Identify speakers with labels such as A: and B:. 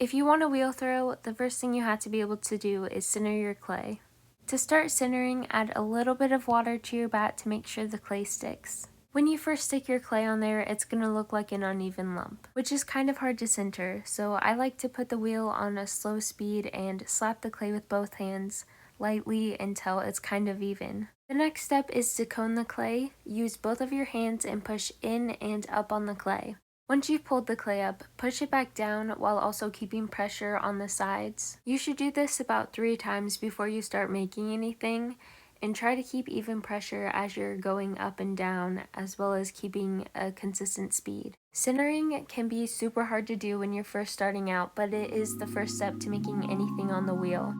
A: If you want a wheel throw, the first thing you have to be able to do is center your clay. To start centering, add a little bit of water to your bat to make sure the clay sticks. When you first stick your clay on there, it's going to look like an uneven lump, which is kind of hard to center, so I like to put the wheel on a slow speed and slap the clay with both hands lightly until it's kind of even. The next step is to cone the clay. Use both of your hands and push in and up on the clay. Once you've pulled the clay up, push it back down while also keeping pressure on the sides. You should do this about 3 times before you start making anything, and try to keep even pressure as you're going up and down, as well as keeping a consistent speed. Centering can be super hard to do when you're first starting out, but it is the first step to making anything on the wheel.